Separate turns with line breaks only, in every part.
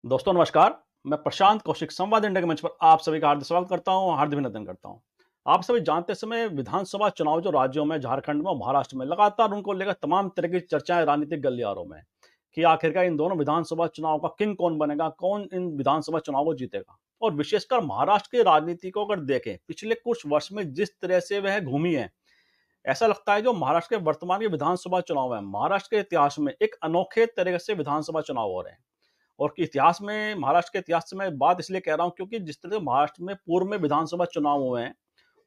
दोस्तों नमस्कार। मैं प्रशांत कौशिक संवाद इंडिया के मंच पर आप सभी का हार्दिक स्वागत करता हूं, हार्दिक अभिनंदन करता हूं। आप सभी जानते समय विधानसभा चुनाव जो राज्यों में झारखंड में और महाराष्ट्र में लगातार उनको लेकर तमाम तरह की चर्चाएं राजनीतिक गलियारों में कि आखिरकार इन दोनों विधानसभा चुनाव का किंग कौन बनेगा, कौन इन विधानसभा चुनाव को जीतेगा। और विशेषकर महाराष्ट्र की राजनीति को अगर देखें पिछले कुछ वर्ष में जिस तरह से वह घूमी है, ऐसा लगता है जो महाराष्ट्र के वर्तमान के विधानसभा चुनाव है, महाराष्ट्र के इतिहास में एक अनोखे तरह से विधानसभा चुनाव हो रहे हैं। और कि इतिहास में महाराष्ट्र के इतिहास से मैं बात इसलिए कह रहा हूँ क्योंकि जिस तरह से महाराष्ट्र में पूर्व में विधानसभा चुनाव हुए हैं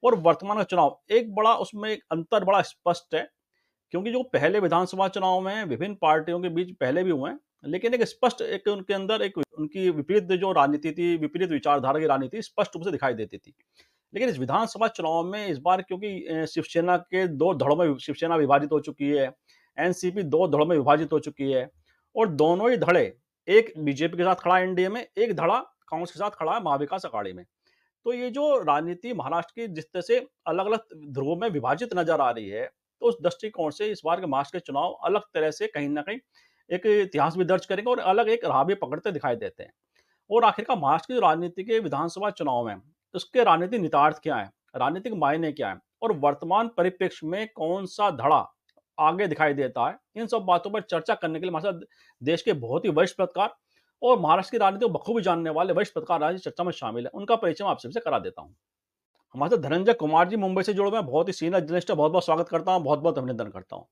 और वर्तमान का चुनाव एक बड़ा उसमें एक अंतर बड़ा स्पष्ट है। क्योंकि जो पहले विधानसभा चुनाव में विभिन्न पार्टियों के बीच पहले भी हुए हैं, लेकिन एक स्पष्ट एक उनके अंदर एक उनकी विपरीत जो राजनीति थी, विपरीत विचारधारा की राजनीति स्पष्ट रूप से दिखाई देती थी। लेकिन इस विधानसभा चुनाव में इस बार क्योंकि शिवसेना के दो धड़ों में शिवसेना विभाजित हो चुकी है, एनसीपी दो धड़ों में विभाजित हो चुकी है और दोनों ही धड़े, एक बीजेपी के साथ खड़ा है एनडीए में, एक धड़ा कांग्रेस के साथ खड़ा है महाविकास अघाड़ी में। तो ये जो राजनीति महाराष्ट्र की जिस तरह से अलग-अलग ध्रुवों में विभाजित नजर आ रही है, तो उस दृष्टिकोण से इस बार के महाराष्ट्र के चुनाव अलग तरह से कहीं न कहीं एक इतिहास भी दर्ज करेंगे और अलग एक राह भी पकड़ते दिखाई देते हैं। और आखिरकार महाराष्ट्र की जो राजनीति के विधानसभा चुनाव हैं, उसके राजनीतिक निहितार्थ क्या है? राजनीतिक मायने क्या है? और वर्तमान परिप्रेक्ष्य में कौन-सा धड़ा आगे दिखाई देता है? इन सब बातों पर चर्चा करने के लिए हमारे साथ देश के बहुत ही वरिष्ठ पत्रकार और महाराष्ट्र की राजनीति को बखूबी जानने वाले वरिष्ठ पत्रकार आज इस चर्चा में शामिल हैं। उनका परिचय मैं आप सभी से करा देता हूँ। हमारे साथ धनंजय कुमार जी मुंबई से जुड़े हुए हैं, बहुत ही सीनियर जर्नलिस्ट हैं, बहुत-बहुत स्वागत करता हूँ, बहुत-बहुत अभिनंदन करता हूँ।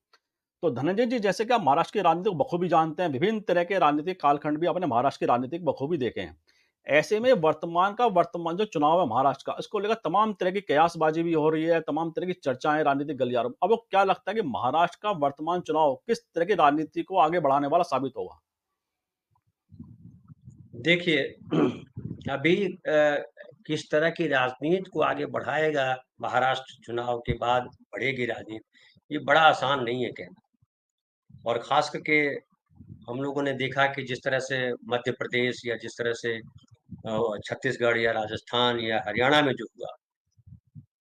तो धनंजय जी, जैसे कि आप महाराष्ट्र की राजनीति को बखूबी जानते हैं, विभिन्न तरह के राजनीतिक कालखंड भी आपने महाराष्ट्र की राजनीति को बखूबी देखे हैं। ऐसे में वर्तमान जो चुनाव है महाराष्ट्र का, इसको लेकर तमाम तरह की कयासबाजी भी हो रही है, तमाम तरह की चर्चाएँ राजनीतिक गलियारों में। अब वो क्या लगता है कि महाराष्ट्र का वर्तमान चुनाव किस तरह की राजनीति को आगे बढ़ाने वाला साबित होगा?
देखिए अभी किस तरह की राजनीति को आगे बढ़ाएगा महाराष्ट्र चुनाव के बाद बढ़ेगी राजनीति, ये बड़ा आसान नहीं है कहना। और खास करके हम लोगों ने देखा कि जिस तरह से मध्य प्रदेश या जिस तरह से छत्तीसगढ़ या राजस्थान या हरियाणा में जो हुआ,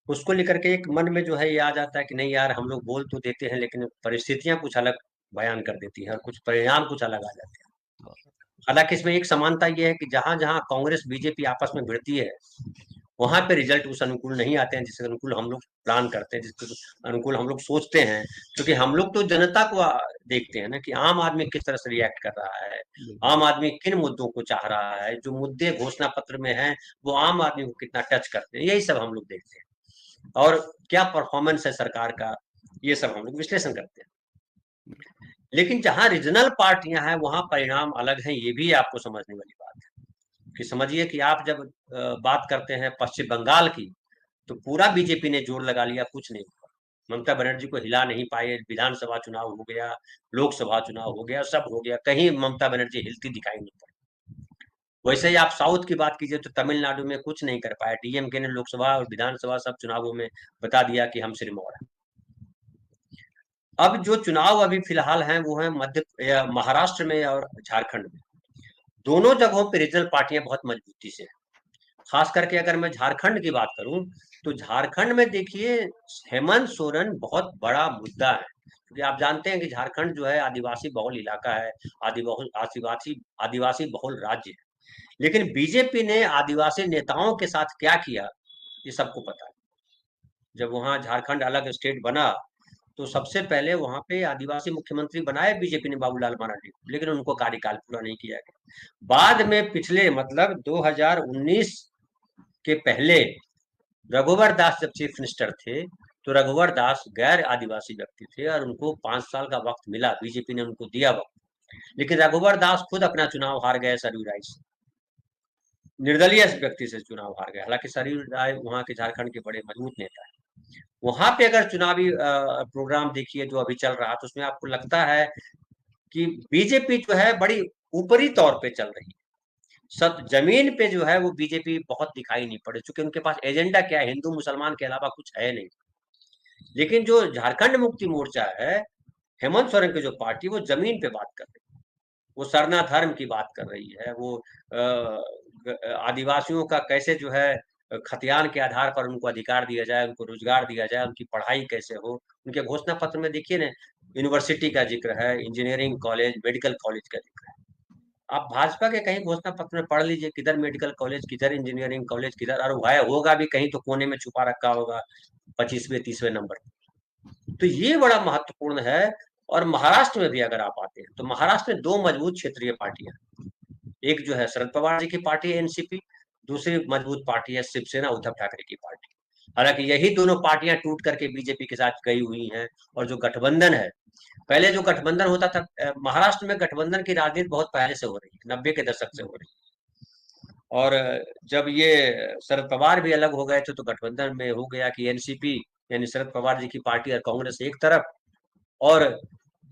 उसको लेकर के एक मन में जो है ये आ जाता है कि नहीं यार, हम लोग बोल तो देते हैं लेकिन परिस्थितियां कुछ अलग बयान कर देती हैं और कुछ परिणाम कुछ अलग आ जाते हैं। हालांकि इसमें एक समानता ये है कि जहां-जहां कांग्रेस बीजेपी आपस में भिड़ती है, वहां पे रिजल्ट उस अनुकूल नहीं आते हैं जिसके अनुकूल हम लोग प्लान करते हैं, जिसके अनुकूल हम लोग सोचते हैं। क्योंकि हम लोग तो जनता को देखते हैं ना कि आम आदमी किस तरह से रिएक्ट कर रहा है, आम आदमी किन मुद्दों को चाह रहा है, जो मुद्दे घोषणा पत्र में हैं वो आम आदमी को कितना टच करते हैं, यही सब हम लोग देखते हैं। और क्या परफॉर्मेंस है सरकार का, ये सब हम लोग विश्लेषण करते हैं। लेकिन जहां रीजनल पार्टियां हैं वहां परिणाम अलग हैं, ये भी आपको समझने वाली बात है। कि समझिए कि आप जब बात करते हैं पश्चिम बंगाल की, तो पूरा बीजेपी ने जोर लगा लिया, कुछ नहीं हुआ। ममता बनर्जी को हिला नहीं पाए, विधानसभा चुनाव हो गया, लोकसभा चुनाव हो गया, सब हो गया, कहीं ममता बनर्जी हिलती दिखाई नहीं पड़ी। वैसे ही आप साउथ की बात कीजिए तो तमिलनाडु में कुछ नहीं कर पाया, डीएमके ने लोकसभा और विधानसभा सब चुनावों में बता दिया कि हम सिरमौर हैं। अब जो चुनाव अभी फिलहाल हैं वो है महाराष्ट्र में और झारखंड में। दोनों जगहों पे रीजनल पार्टियां बहुत मजबूती से हैं। खास करके अगर मैं झारखंड की बात करूं, तो झारखंड में देखिए हेमंत सोरेन बहुत बड़ा मुद्दा है, क्योंकि आप जानते हैं कि झारखंड जो है आदिवासी बहुल इलाका है, आदिवासी आदिवासी बहुल राज्य है। लेकिन बीजेपी ने आदिवासी नेताओं के साथ क्या किया, ये सबको पता है। जब वहां झारखंड अलग स्टेट बना, तो सबसे पहले वहां पे आदिवासी मुख्यमंत्री बनाए बीजेपी ने बाबूलाल मरांडी को, लेकिन उनको कार्यकाल पूरा नहीं किया गया। बाद में पिछले मतलब 2019 के पहले रघुवर दास जब चीफ मिनिस्टर थे, तो रघुवर दास गैर आदिवासी व्यक्ति थे और उनको 5 साल का वक्त मिला, बीजेपी ने उनको दिया वक्त। लेकिन रघुवर दास खुद अपना चुनाव हार गए सरयू राय से, निर्दलीय व्यक्ति से चुनाव हार गए। हालांकि सरयू राय वहां के झारखंड के बड़े मजबूत नेता है। वहां पे अगर चुनावी प्रोग्राम देखिए जो अभी चल रहा, तो उसमें आपको लगता है कि बीजेपी जो है बड़ी ऊपरी तौर पे चल रही है। सब जमीन पे जो है वो बीजेपी बहुत दिखाई नहीं पड़े, चूंकि उनके पास एजेंडा क्या है, हिंदू मुसलमान के अलावा कुछ है नहीं। लेकिन जो झारखंड मुक्ति मोर्चा है, हेमंत सोरेन की जो पार्टी, वो जमीन पे बात कर रही है, वो सरना धर्म की बात कर रही है, वो आदिवासियों का कैसे जो है खतियान के आधार पर उनको अधिकार दिया जाए, उनको रोजगार दिया जाए, उनकी पढ़ाई कैसे हो। उनके घोषणा पत्र में देखिए ना, यूनिवर्सिटी का जिक्र है, इंजीनियरिंग कॉलेज, मेडिकल कॉलेज का जिक्र है। आप भाजपा के कहीं घोषणा पत्र में पढ़ लीजिए, किधर मेडिकल कॉलेज, किधर इंजीनियरिंग कॉलेज, किधर, और वह होगा भी कहीं तो कोने में छुपा रखा होगा 25वें 30वें नंबर। तो ये बड़ा महत्वपूर्ण है। और महाराष्ट्र में भी अगर आप आते हैं तो महाराष्ट्र में दो मजबूत क्षेत्रीय पार्टियां, एक जो है शरद पवार जी की पार्टी है एनसीपी, दूसरी मजबूत पार्टी है शिवसेना उद्धव ठाकरे की पार्टी। हालांकि यही दोनों पार्टियां टूट करके बीजेपी के साथ गई हुई हैं। और जो गठबंधन है, पहले जो गठबंधन होता था, महाराष्ट्र में गठबंधन की राजनीति बहुत पहले से हो रही है, 90 के दशक से हो रही है। और जब ये शरद पवार भी अलग हो गए थे तो गठबंधन में हो गया कि एनसीपी यानी शरद पवार जी की पार्टी और कांग्रेस एक तरफ, और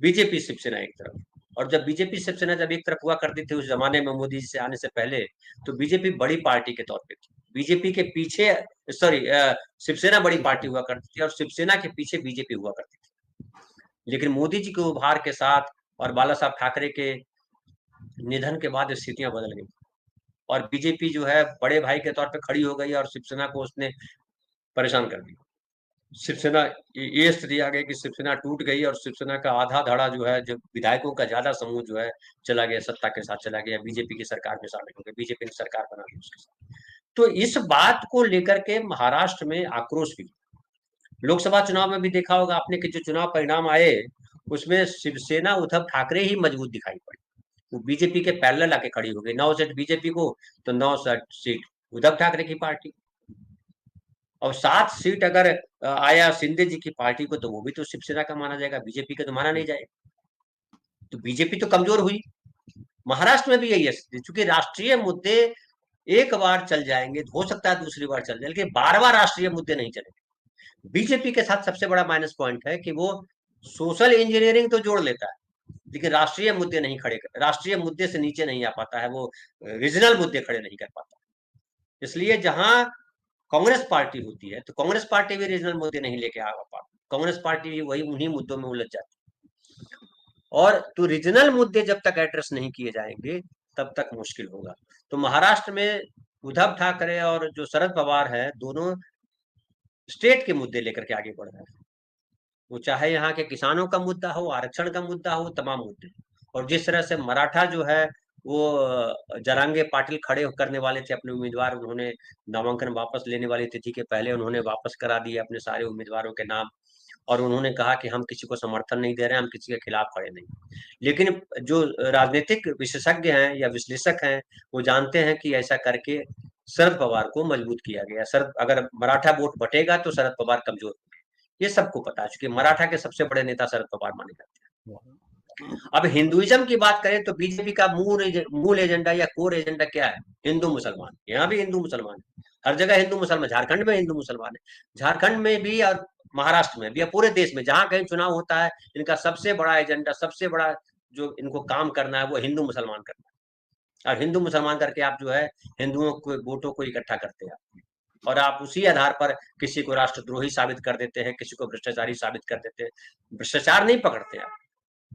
बीजेपी शिवसेना एक तरफ। और जब बीजेपी शिवसेना जब एक तरफ हुआ करती थी उस जमाने में, मोदी जी से आने से पहले, तो बीजेपी बड़ी पार्टी के तौर पे थी। बीजेपी के पीछे, सॉरी, शिवसेना बड़ी पार्टी हुआ करती थी और शिवसेना के पीछे बीजेपी हुआ करती थी। लेकिन मोदी जी के उभार के साथ और बाला साहब ठाकरे के निधन के बाद स्थितियां बदल गई और बीजेपी जो है बड़े भाई के तौर पे खड़ी हो गई और शिवसेना को उसने परेशान कर दिया। शिवसेना, ये स्थिति आ गई कि शिवसेना टूट गई और शिवसेना का आधा धड़ा जो है, जो विधायकों का ज्यादा समूह जो है चला गया, सत्ता के साथ चला गया, बीजेपी की सरकार में शामिल हो गया, बीजेपी ने सरकार बना ली उसके साथ। तो इस बात को लेकर के महाराष्ट्र में आक्रोश भी, लोकसभा चुनाव में भी देखा होगा आपने कि जो चुनाव परिणाम आए उसमें शिवसेना उद्धव ठाकरे ही मजबूत दिखाई पड़ी। वो बीजेपी के पैरेलल आके खड़ी हो गई, 9 सीट बीजेपी को तो 9 सीट उद्धव ठाकरे की पार्टी। और 7 सीट अगर आया शिंदे जी की पार्टी को तो वो भी तो शिवसेना का माना जाएगा, बीजेपी का तो माना नहीं जाएगा। तो बीजेपी तो कमजोर हुई। महाराष्ट्र में भी यही है, क्योंकि राष्ट्रीय मुद्दे एक बार चल जाएंगे, हो सकता है दूसरी बार चल जाए, लेकिन बार बार राष्ट्रीय मुद्दे नहीं चलेंगे। बीजेपी के साथ सबसे बड़ा माइनस पॉइंट है कि वो सोशल इंजीनियरिंग तो जोड़ लेता है लेकिन राष्ट्रीय मुद्दे नहीं खड़े कर, राष्ट्रीय मुद्दे से नीचे नहीं आ पाता है, वो रीजनल मुद्दे खड़े नहीं कर पाता। इसलिए जहां कांग्रेस पार्टी होती है तो कांग्रेस पार्टी भी रीजनल मुद्दे नहीं लेके आ पाती, कांग्रेस पार्टी भी वही उन्हीं मुद्दों में उलझ जाती है। और तो रीजनल मुद्दे जब तक एड्रेस नहीं किए जाएंगे तब तक मुश्किल होगा। तो महाराष्ट्र में उद्धव ठाकरे और जो शरद पवार है दोनों स्टेट के मुद्दे लेकर के आगे बढ़ रहे हैं। वो चाहे यहाँ के किसानों का मुद्दा हो, आरक्षण का मुद्दा हो, तमाम मुद्दे। और जिस तरह से मराठा जो है वो जरांगे पाटिल खड़े करने वाले थे अपने उम्मीदवार, उन्होंने नामांकन वापस लेने वाली तिथि के पहले उन्होंने वापस करा दिए अपने सारे उम्मीदवारों के नाम। और उन्होंने कहा कि हम किसी को समर्थन नहीं दे रहे हैं, हम किसी के खिलाफ खड़े नहीं। लेकिन जो राजनीतिक विशेषज्ञ हैं या विश्लेषक हैं वो जानते हैं कि ऐसा करके शरद पवार को मजबूत किया गया। शरद, अगर मराठा वोट बटेगा तो शरद पवार कमजोर होंगे, ये सबको पता है, क्योंकि मराठा के सबसे बड़े नेता शरद पवार माने जाते हैं। अब हिंदुइज्म की बात करें तो बीजेपी का मूल एजेंडा या कोर एजेंडा क्या है? हिंदू मुसलमान। यहाँ भी हिंदू मुसलमान है, हर जगह हिंदू मुसलमान, झारखंड में हिंदू मुसलमान है, झारखंड में भी और महाराष्ट्र में भी, या पूरे देश में जहां कहीं चुनाव होता है इनका सबसे बड़ा एजेंडा, सबसे बड़ा जो इनको काम करना है वो हिंदू मुसलमान करना है। और हिंदू मुसलमान करके आप जो है हिंदुओं को वोटों को इकट्ठा करते हैं और आप उसी आधार पर किसी को राष्ट्रद्रोही साबित कर देते हैं, किसी को भ्रष्टाचारी साबित कर देते हैं। भ्रष्टाचार नहीं पकड़ते आप,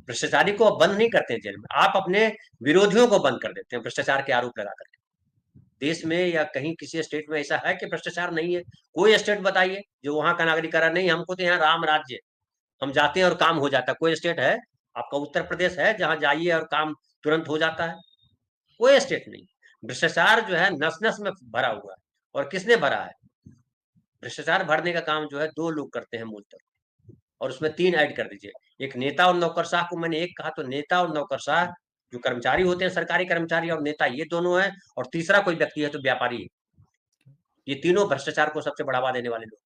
भ्रष्टाचारी को बंद नहीं करते हैं जेल में, आप अपने विरोधियों को बंद कर देते हैं भ्रष्टाचार के आरोप लगा करके। देश में या कहीं किसी स्टेट में ऐसा है कि भ्रष्टाचार नहीं है? कोई स्टेट बताइए जो वहां का नागरिक कह रहा नहीं हमको तो यहाँ राम राज्य, हम जाते हैं और काम हो जाता है। कोई स्टेट है? आपका उत्तर प्रदेश है जहां जाइए और काम तुरंत हो जाता है? कोई स्टेट नहीं। भ्रष्टाचार जो है नस नस में भरा हुआ है। और किसने भरा है? भ्रष्टाचार भरने का काम जो है 2 लोग करते हैं मूलतः, और उसमें 3 ऐड कर दीजिए। एक नेता और नौकरशाह को मैंने एक कहा, तो नेता और नौकरशाह जो कर्मचारी होते हैं, सरकारी कर्मचारी और नेता, ये दोनों हैं। और तीसरा कोई व्यक्ति है तो व्यापारी है। ये तीनों भ्रष्टाचार को सबसे बढ़ावा देने वाले लोग।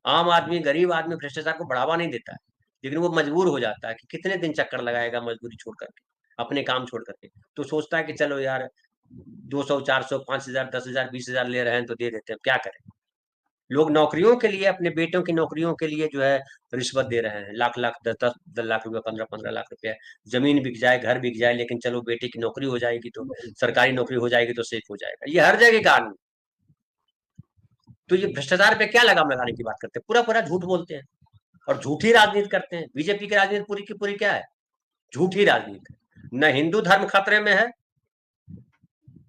आम आदमी, गरीब आदमी भ्रष्टाचार को बढ़ावा नहीं देता है, लेकिन वो मजबूर हो जाता है कि कितने दिन चक्कर लगाएगा मजदूरी छोड़ करके, अपने काम छोड़ करके। तो सोचता है कि चलो यार 200, 400, 5,000, 10,000, 20,000 ले रहे हैं तो दे देते हैं, क्या करें। लोग नौकरियों के लिए, अपने बेटों की नौकरियों के लिए जो है रिश्वत दे रहे हैं, लाख लाख, 10 लाख रुपए, 15 लाख रुपए, जमीन बिक जाए, घर बिक जाए, लेकिन चलो बेटे की नौकरी हो जाएगी तो, सरकारी नौकरी हो जाएगी तो सेफ हो जाएगा। ये हर जगह का आदमी। तो ये भ्रष्टाचार पे क्या लगाम लगाने की बात करते हैं? पूरा पूरा झूठ बोलते हैं और झूठी राजनीति करते हैं। बीजेपी की राजनीति पूरी की पूरी क्या है? झूठी राजनीति। न हिंदू धर्म खतरे में है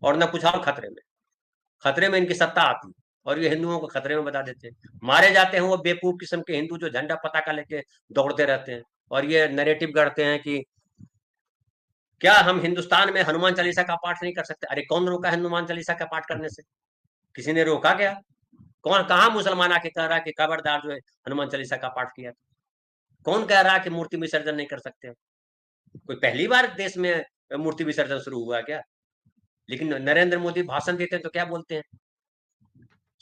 और न कुछ और खतरे में। खतरे में इनकी सत्ता आती है और ये हिंदुओं को खतरे में बता देते हैं। मारे जाते हैं वो बेवकूफ किस्म के हिंदू जो झंडा पताका लेके दौड़ते रहते हैं और ये नैरेटिव गढ़ते हैं कि क्या हम हिंदुस्तान में हनुमान चालीसा का पाठ नहीं कर सकते? अरे कौन रोका है हनुमान चालीसा का पाठ करने से? किसी ने रोका क्या? कौन, कहाँ मुसलमान आके कह रहा है कि खबरदार जो है हनुमान चालीसा का पाठ किया? कौन कह रहा है कि मूर्ति विसर्जन नहीं कर सकते? कोई पहली बार देश में मूर्ति विसर्जन शुरू हुआ क्या? लेकिन नरेंद्र मोदी भाषण देते हैं तो क्या बोलते हैं?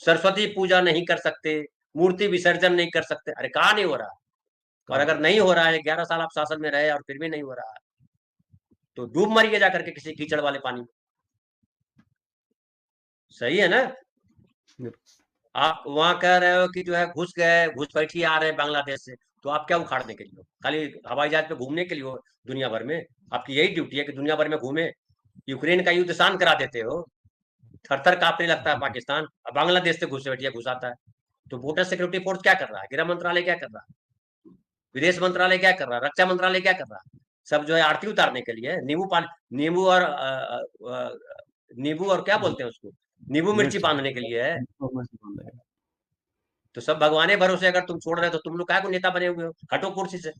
सरस्वती पूजा नहीं कर सकते, मूर्ति विसर्जन नहीं कर सकते। अरे कहाँ नहीं हो रहा? और
कहाँ
अगर नहीं हो रहा है, 11 साल आप शासन में रहे और फिर भी नहीं हो रहा, तो डूब मरिए जाकर के किसी कीचड़ वाले पानी में। सही है ना? आप वहां कह रहे हो कि जो है घुस गए, घुसपैठी आ रहे हैं बांग्लादेश से, तो आप क्या उखाड़ने के लिए हो? खाली हवाई जहाज पे घूमने के लिए हो दुनिया भर में? आपकी यही ड्यूटी है कि दुनिया भर में घूमे? यूक्रेन का युद्ध शांत करा देते हो, थर थर कांपने लगता है पाकिस्तान, अब बांग्लादेश से घुसपैठिया घुसाता है। तो बॉर्डर सिक्योरिटी फोर्स क्या कर रहा है? गृह मंत्रालय क्या कर रहा है? विदेश मंत्रालय क्या कर रहा है? रक्षा मंत्रालय क्या कर रहा है? सब जो है आरती उतारने के लिए, नींबू पानी, नींबू और क्या बोलते हैं उसको, नींबू मिर्ची
मिर्च
बांधने के लिए है।
मिर्च बांध देगा।
तो सब भगवाने भरोसे अगर तुम छोड़ रहे हो तो तुम लोग क्या को नेता बने हुए हो? हटो कुर्सी से,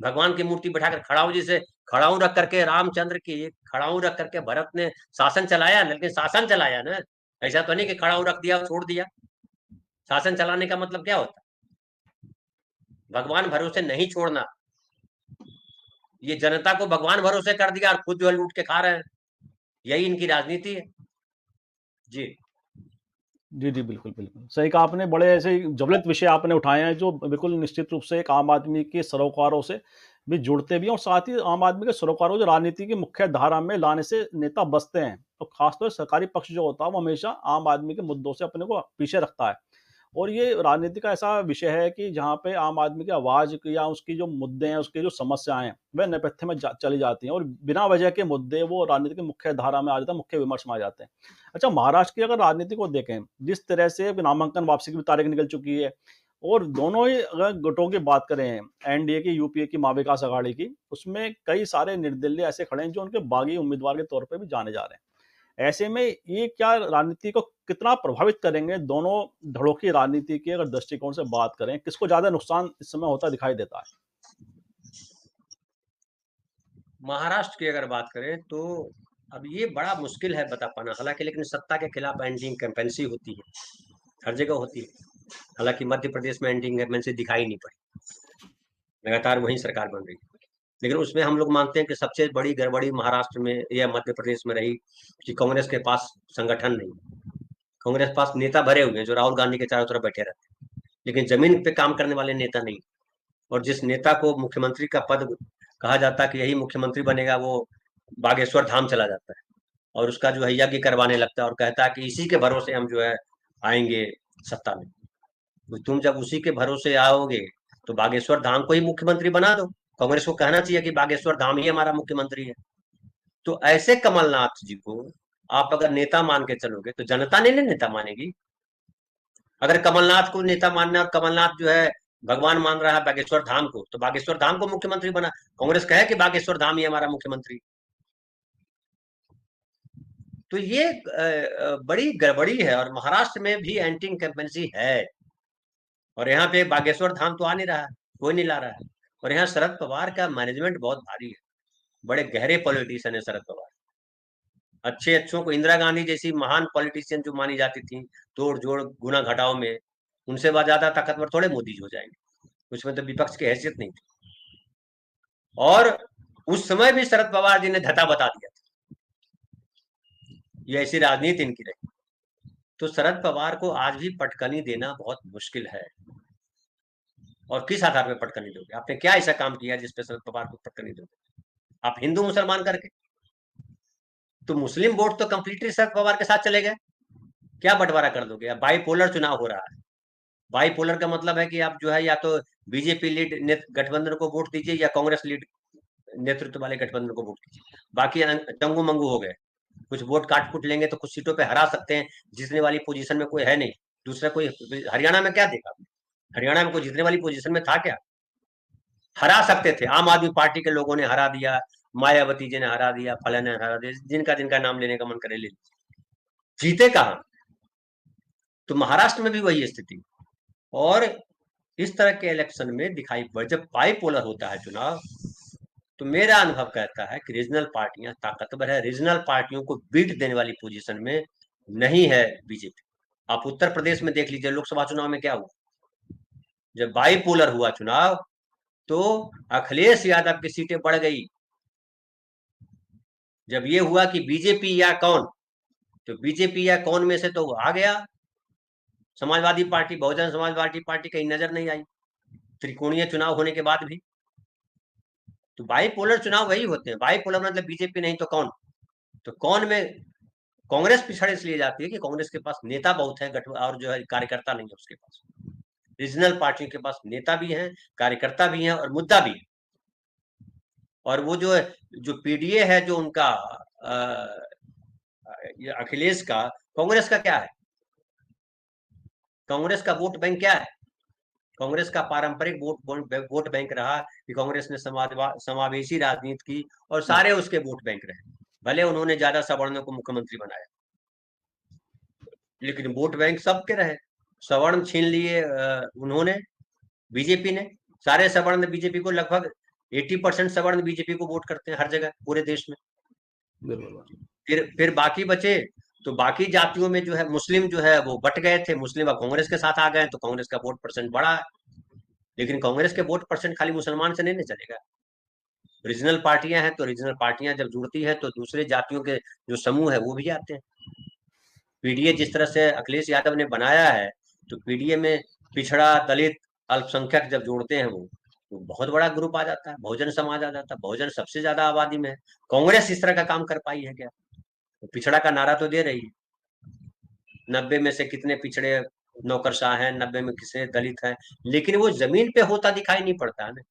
भगवान की मूर्ति बैठाकर खड़ाऊ, जिसे खड़ाऊ रख करके रामचंद्र की खड़ाऊ रख करके भरत ने शासन चलाया, लेकिन शासन चलाया ना, ऐसा तो नहीं कि खड़ाऊ रख दिया और छोड़ दिया। शासन चलाने का मतलब क्या होता? भगवान भरोसे नहीं छोड़ना। ये जनता को भगवान भरोसे कर दिया और खुद जो है लूट के खा रहे हैं, यही इनकी राजनीति है। जी
जी, जी, बिल्कुल, बिल्कुल। सही कहा आपने, बड़े ऐसे ज्वलंत विषय आपने उठाए हैं जो बिल्कुल निश्चित रूप से एक आम आदमी के सरोकारों से भी जुड़ते भी हैं और साथ ही आम आदमी के सरोकारों को जो राजनीति की मुख्य धारा में लाने से नेता बचते हैं। तो खासतौर से सरकारी पक्ष जो होता है वो हमेशा आम आदमी के मुद्दों से अपने को पीछे रखता है। और ये राजनीति का ऐसा विषय है कि जहाँ पे आम आदमी की आवाज़ या उसकी जो मुद्दे हैं, उसकी जो समस्याएँ हैं, वह नेपथ्य में चली जाती हैं और बिना वजह के मुद्दे वो राजनीति की मुख्य धारा में आ जाते हैं, मुख्य विमर्श में आ जाते हैं। अच्छा, महाराष्ट्र की अगर राजनीति को देखें, जिस तरह से नामांकन वापसी की भी तारीख निकल चुकी है और दोनों ही अगर गुटों की बात करें, एनडीए की, यूपीए की, माँ विकास अघाड़ी की, उसमें कई सारे निर्दलीय ऐसे खड़े हैं जो उनके बागी उम्मीदवार के तौर पे भी जाने जा रहे हैं। ऐसे में ये क्या राजनीति को कितना प्रभावित करेंगे? दोनों धड़ों की राजनीति के अगर दृष्टिकोण से बात करें, किसको ज़्यादा नुकसान इस समय होता दिखाई देता है?
महाराष्ट्र की अगर बात करें तो अब ये बड़ा मुश्किल है बता पाना, हालांकि लेकिन सत्ता के खिलाफ एंटी इंकम्पेंसी होती है, हर जगह होती है। हालांकि मध्य प्रदेश में एंटी इंकम्पेंसी दिखाई नहीं पड़ी, लगातार वही सरकार बन रही है। लेकिन उसमें हम लोग मानते हैं कि सबसे बड़ी गड़बड़ी महाराष्ट्र में या मध्य प्रदेश में रही कि कांग्रेस के पास संगठन नहीं। कांग्रेस के पास नेता भरे हुए हैं जो राहुल गांधी के चारों तरफ बैठे रहते हैं, लेकिन जमीन पे काम करने वाले नेता नहीं। और जिस नेता को मुख्यमंत्री का पद कहा जाता है कि यही मुख्यमंत्री बनेगा, वो बागेश्वर धाम चला जाता है और उसका जो है यज्ञ करवाने लगता है और कहता है कि इसी के भरोसे हम जो है आएंगे सत्ता में। तो तुम जब उसी के भरोसे आओगे तो बागेश्वर धाम को ही मुख्यमंत्री बना दो। कांग्रेस को कहना चाहिए कि बागेश्वर धाम ही हमारा मुख्यमंत्री है। तो ऐसे कमलनाथ जी को आप अगर नेता मान के चलोगे तो जनता नहीं नेता मानेगी। अगर कमलनाथ को नेता मानना और कमलनाथ जो है भगवान मान रहा है बागेश्वर धाम को, तो बागेश्वर धाम को मुख्यमंत्री बना, कांग्रेस कहे कि बागेश्वर धाम ही हमारा मुख्यमंत्री। तो ये बड़ी गड़बड़ी है और महाराष्ट्र में भी एंटी इंकम्बेंसी है और यहाँ पे बागेश्वर धाम तो आ नहीं रहा है, कोई नहीं ला रहा है। और यहाँ शरद पवार का मैनेजमेंट बहुत भारी है, बड़े गहरे पॉलिटिशियन है शरद पवार। अच्छे अच्छों को, इंदिरा गांधी जैसी महान पॉलिटिशियन जो मानी जाती थी तोड़ जोड़ गुना घटाव में, उनसे ज्यादा ताकतवर थोड़े मोदी जी हो जाएंगे। उसमें तो विपक्ष की हैसियत नहीं थी। और उस समय भी शरद पवार जी ने धता बता दिया था, ये ऐसी राजनीति इनकी रही। तो शरद पवार को आज भी पटकनी देना बहुत मुश्किल है। और किस आधार पर पटकनी दोगे? आपने क्या ऐसा काम किया जिसपे शरद पवार को पटकनी दोगे? आप हिंदू मुसलमान करके? तो मुस्लिम वोट तो कंप्लीटली शरद पवार के साथ चले गए। क्या बंटवारा कर दोगे? अब बाईपोलर चुनाव हो रहा है। बाईपोलर का मतलब है कि आप जो है या तो बीजेपी लीड गठबंधन को वोट दीजिए या कांग्रेस लीड नेतृत्व वाले गठबंधन को वोट दीजिए, बाकी चंगू मंगू हो गए। कुछ वोट काट कूट लेंगे तो कुछ सीटों पे हरा सकते हैं, जीतने वाली पोजीशन में कोई है नहीं। दूसरा कोई, हरियाणा में क्या देखा? हरियाणा में कोई जीतने वाली पोजीशन में था क्या? हरा सकते थे, आम आदमी पार्टी के लोगों ने हरा दिया, मायावती जी ने हरा दिया, फलन ने हरा दिया, जिनका जिनका नाम लेने का मन करे ले। जीते कहां? तो महाराष्ट्र में भी वही स्थिति। और इस तरह के इलेक्शन में दिखाई पड़, जब बाईपोलर होता है चुनाव, तो मेरा अनुभव कहता है कि रीजनल पार्टियां ताकतवर है, रीजनल पार्टियों को बीट देने वाली पोजीशन में नहीं है बीजेपी। आप उत्तर प्रदेश में देख लीजिए, लोकसभा चुनाव में क्या हुआ, जब बाईपोलर हुआ चुनाव तो अखिलेश यादव की सीटें बढ़ गई। जब ये हुआ कि बीजेपी या कौन, तो बीजेपी या कौन में से तो आ गया समाजवादी पार्टी, बहुजन समाजवादी पार्टी कहीं नजर नहीं आई त्रिकोणीय चुनाव होने के बाद भी। तो बाईपोलर चुनाव वही होते हैं, बाईपोलर मतलब बीजेपी नहीं तो कौन। तो कौन में कांग्रेस पिछड़ इसलिए जाती है कि कांग्रेस के पास नेता बहुत है, और जो है कार्यकर्ता नहीं है उसके पास। रीजनल पार्टियों के पास नेता भी हैं, कार्यकर्ता भी हैं और मुद्दा भी है। और वो जो पीडीए है, जो उनका अखिलेश का, कांग्रेस का क्या है, कांग्रेस का वोट बैंक क्या है? कांग्रेस का पारंपरिक वोट बैंक रहा कि कांग्रेस ने समावेशी राजनीति की और सारे उसके वोट बैंक रहे। भले उन्होंने ज्यादा सवर्णों को मुख्यमंत्री बनाया, लेकिन वोट बैंक सबके रहे। सवर्ण छीन लिए उन्होंने, बीजेपी ने। सारे सवर्ण बीजेपी को, लगभग 80% सवर्ण बीजेपी को वोट करते हैं हर जगह पूरे देश में। फिर बाकी बचे, तो बाकी जातियों में जो है मुस्लिम जो है वो बट गए थे, मुस्लिम अब कांग्रेस के साथ आ गए, तो कांग्रेस का वोट परसेंट बढ़ा है। लेकिन कांग्रेस के वोट परसेंट खाली मुसलमान से नहीं चलेगा। रीजनल पार्टियां हैं, तो रीजनल पार्टियां जब जुड़ती है तो दूसरे जातियों के जो समूह है वो भी आते हैं। पीडीए जिस तरह से अखिलेश यादव ने बनाया है, तो पीडीए में पिछड़ा, दलित, अल्पसंख्यक जब जोड़ते हैं वो, तो बहुत बड़ा ग्रुप आ जाता है, बहुजन समाज आ जाता है। बहुजन सबसे ज्यादा आबादी में है। कांग्रेस इस तरह का काम कर पाई है क्या? तो पिछड़ा का नारा तो दे रही है, 90 में से कितने पिछड़े नौकरशाह हैं, 90 में कितने दलित हैं, लेकिन वो जमीन पे होता दिखाई नहीं पड़ता है ना।